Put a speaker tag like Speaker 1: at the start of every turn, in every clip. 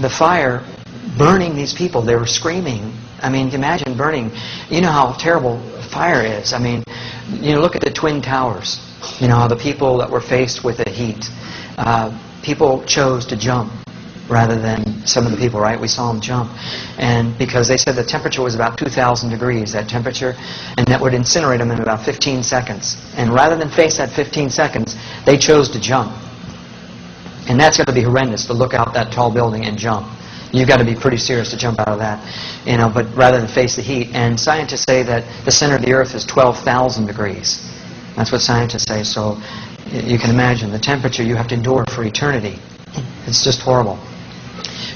Speaker 1: the fire burning these people. They were screaming. I mean, imagine burning. You know how terrible fire is. I mean, look at the Twin Towers. The people that were faced with the heat. People chose to jump rather than some of the people, right? We saw them jump. And because they said the temperature was about 2,000 degrees, that temperature, and that would incinerate them in about 15 seconds. And rather than face that 15 seconds, they chose to jump. And that's going to be horrendous, to look out that tall building and jump. You've got to be pretty serious to jump out of that, but rather than face the heat. And scientists say that the center of the Earth is 12,000 degrees. That's what scientists say. So you can imagine the temperature you have to endure for eternity. It's just horrible.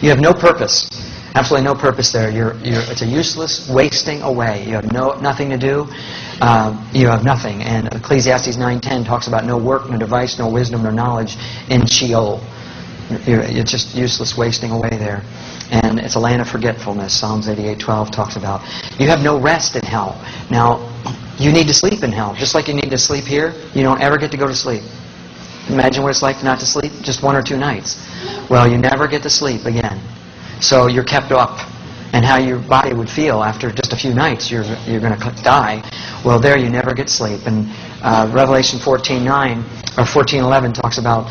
Speaker 1: You have no purpose. Absolutely no purpose there. It's a useless wasting away. You have nothing to do. You have nothing. And Ecclesiastes 9:10 talks about no work, no device, no wisdom, no knowledge in Sheol. It's just useless wasting away there. And it's a land of forgetfulness. Psalms 88:12 talks about. You have no rest in hell. Now, you need to sleep in hell. Just like you need to sleep here, you don't ever get to go to sleep. Imagine what it's like not to sleep just 1 or 2 nights. Well, you never get to sleep again. So you're kept up. And how your body would feel after just a few nights, you're going to die. Well, there you never get sleep. And Revelation 14:9 or 14:11 talks about,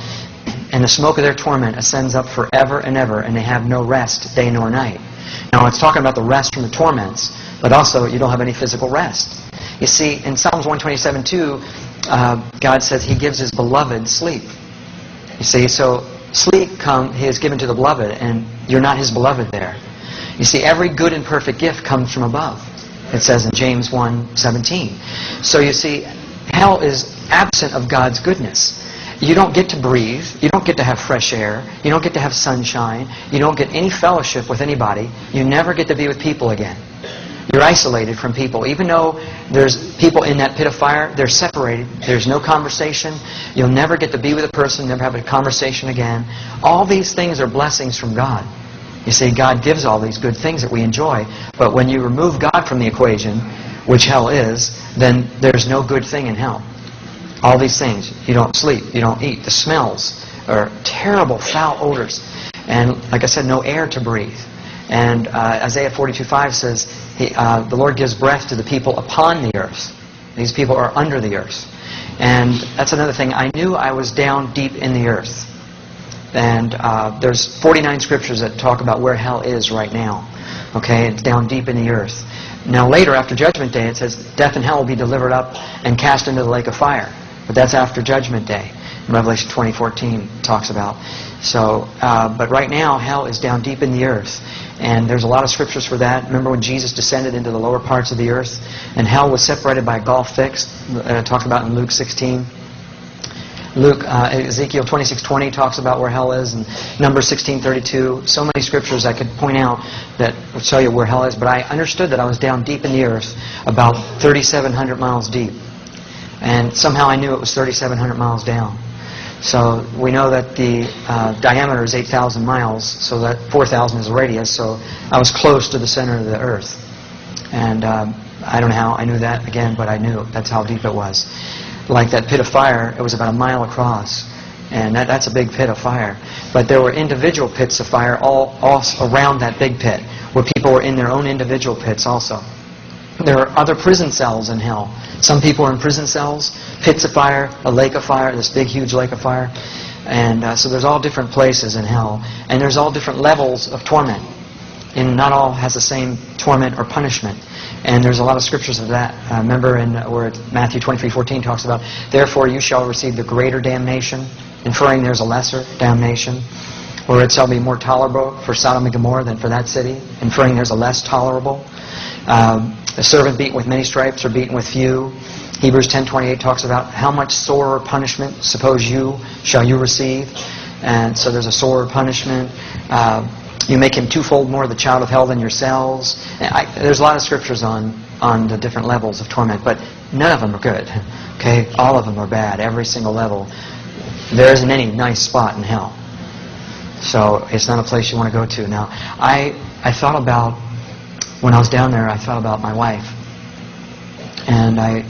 Speaker 1: and the smoke of their torment ascends up forever and ever, and they have no rest day nor night. Now, it's talking about the rest from the torments, but also you don't have any physical rest. You see, in Psalms 127:2, God says He gives His beloved sleep. You see, so sleep He has given to the beloved, and you're not His beloved there. You see, every good and perfect gift comes from above. It says in James 1:17. So you see, hell is absent of God's goodness. You don't get to breathe. You don't get to have fresh air. You don't get to have sunshine. You don't get any fellowship with anybody. You never get to be with people again. You're isolated from people. Even though there's people in that pit of fire, they're separated. There's no conversation. You'll never get to be with a person, never have a conversation again. All these things are blessings from God. You see, God gives all these good things that we enjoy, but when you remove God from the equation, which hell is, then there's no good thing in hell. All these things. You don't sleep. You don't eat. The smells are terrible, foul odors. And like I said, no air to breathe. And Isaiah 42:5 says, the Lord gives breath to the people upon the earth. These people are under the earth. And that's another thing. I knew I was down deep in the earth. And there's 49 scriptures that talk about where hell is right now. Okay, it's down deep in the earth. Now later, after Judgment Day, it says death and hell will be delivered up and cast into the lake of fire. But that's after Judgment Day. Revelation 20:14 talks about. So, but right now, hell is down deep in the earth. And there's a lot of scriptures for that. Remember when Jesus descended into the lower parts of the earth? And hell was separated by a gulf fixed. Talked about in Luke 16. Ezekiel 26:20 talks about where hell is, and Numbers 16:32. So many scriptures I could point out that would tell you where hell is. But I understood that I was down deep in the earth, about 3,700 miles deep. And somehow I knew it was 3,700 miles down. So we know that the diameter is 8,000 miles, so that 4,000 is the radius, so I was close to the center of the earth. And I don't know how I knew that, again, but I knew that's how deep it was. Like that pit of fire, it was about a mile across, and that's a big pit of fire. But there were individual pits of fire all around that big pit, where people were in their own individual pits also. There are other prison cells in hell. Some people are in prison cells, pits of fire, a lake of fire, this big, huge lake of fire. And so there's all different places in hell. And there's all different levels of torment. And not all has the same torment or punishment. And there's a lot of scriptures of that. Remember where Matthew 23:14 talks about, therefore you shall receive the greater damnation, inferring there's a lesser damnation. Or it shall be more tolerable for Sodom and Gomorrah than for that city, inferring there's a less tolerable. A servant beaten with many stripes or beaten with few. Hebrews 10:28 talks about how much sorer punishment suppose shall you receive. And so there's a sorer punishment. You make him twofold more the child of hell than yourselves. There's a lot of scriptures on the different levels of torment, but none of them are good. Okay, all of them are bad. Every single level. There isn't any nice spot in hell. So it's not a place you want to go to. Now, I thought about, when I was down there, I thought about my wife. And I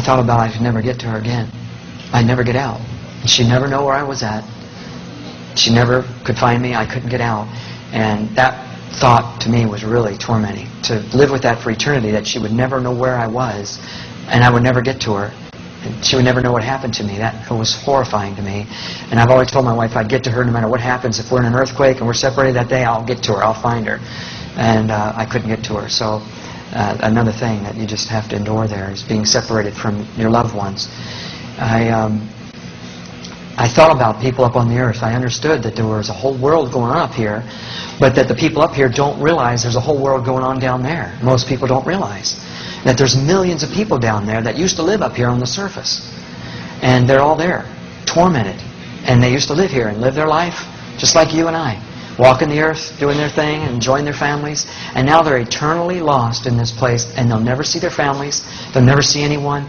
Speaker 1: thought about I could never get to her again. I'd never get out. She'd never know where I was at. She never could find me. I couldn't get out. And that thought to me was really tormenting. To live with that for eternity, that she would never know where I was, and I would never get to her. And she would never know what happened to me. That was horrifying to me. And I've always told my wife I'd get to her no matter what happens. If we're in an earthquake and we're separated that day, I'll get to her. I'll find her. And I couldn't get to her. So another thing that you just have to endure there is being separated from your loved ones. I thought about people up on the earth. I understood that there was a whole world going on up here, but that the people up here don't realize there's a whole world going on down there. Most people don't realize that there's millions of people down there that used to live up here on the surface. And they're all there, tormented. And they used to live here and live their life just like you and I. Walking the earth, doing their thing, and enjoying their families. And now they're eternally lost in this place, and they'll never see their families. They'll never see anyone.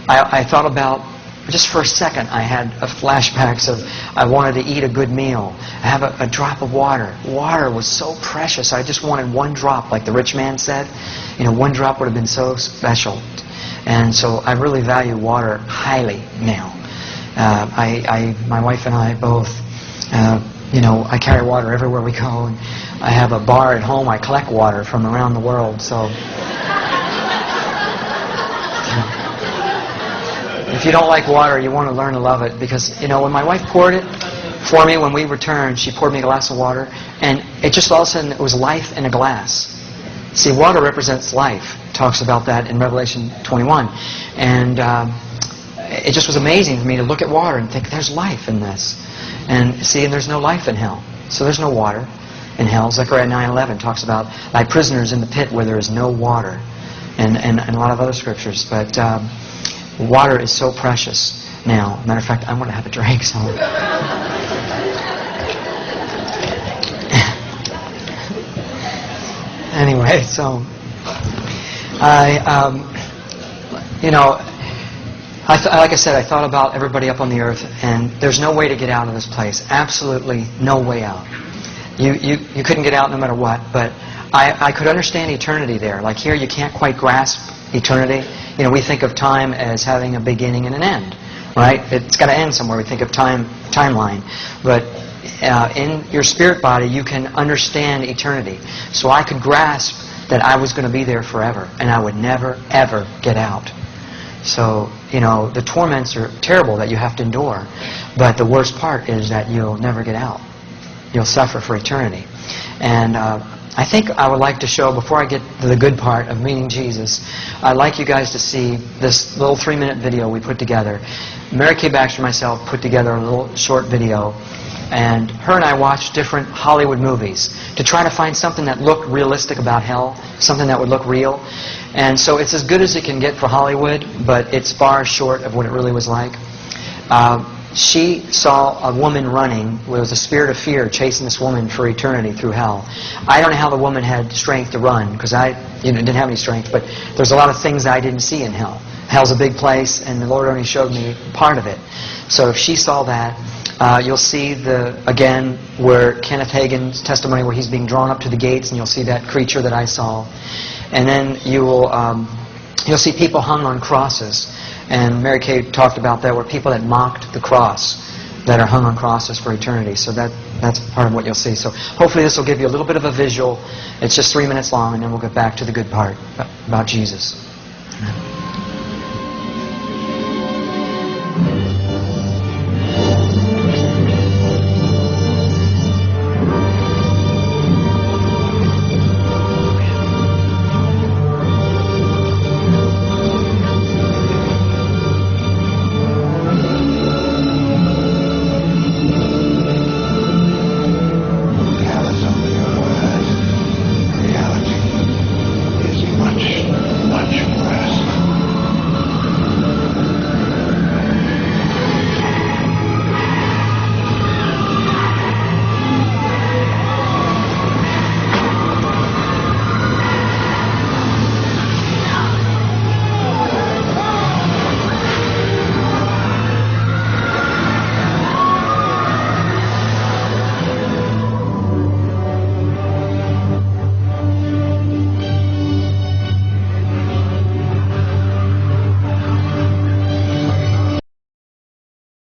Speaker 1: I thought about, just for a second, I had flashbacks of I wanted to eat a good meal. I have a drop of water. Water was so precious. I just wanted one drop, like the rich man said. You know, one drop would have been so special. And so I really value water highly now. My wife and I both, I carry water everywhere we go. And I have a bar at home. I collect water from around the world. So if you don't like water, you want to learn to love it. Because, when my wife poured it for me when we returned, she poured me a glass of water, and it just all of a sudden, it was life in a glass. See, water represents life. It talks about that in Revelation 21. And it just was amazing for me to look at water and think, there's life in this. And see, and there's no life in hell. So there's no water in hell. Zechariah 9:11 talks about thy prisoners in the pit where there is no water. And a lot of other scriptures. But water is so precious now. Matter of fact, I'm going to have a drink. So. Anyway, so like I said, I thought about everybody up on the earth, and there's no way to get out of this place. Absolutely no way out. You couldn't get out no matter what, but I could understand eternity there. Like here, you can't quite grasp eternity. We think of time as having a beginning and an end, right? It's got to end somewhere. We think of timeline. But in your spirit body, you can understand eternity. So I could grasp that I was going to be there forever, and I would never, ever get out. So, the torments are terrible that you have to endure. But the worst part is that you'll never get out. You'll suffer for eternity. And I think I would like to show, before I get to the good part of meeting Jesus, I'd like you guys to see this little 3-minute video we put together. Mary Kay Baxter and myself put together a little short video, and her and I watched different Hollywood movies to try to find something that looked realistic about hell, something that would look real. And so it's as good as it can get for Hollywood, but it's far short of what it really was like. She saw a woman running. There was a spirit of fear chasing this woman for eternity through hell. I don't know how the woman had strength to run, because I didn't have any strength, but there's a lot of things that I didn't see in hell. Hell's a big place, and the Lord only showed me part of it. So if she saw that, you'll see again where Kenneth Hagin's testimony, where he's being drawn up to the gates, and you'll see that creature that I saw. And then you'll see people hung on crosses. And Mary Kay talked about that, where people that mocked the cross, that are hung on crosses for eternity. So that's part of what you'll see. So hopefully this will give you a little bit of a visual. It's just 3 minutes long, and then we'll get back to the good part about Jesus.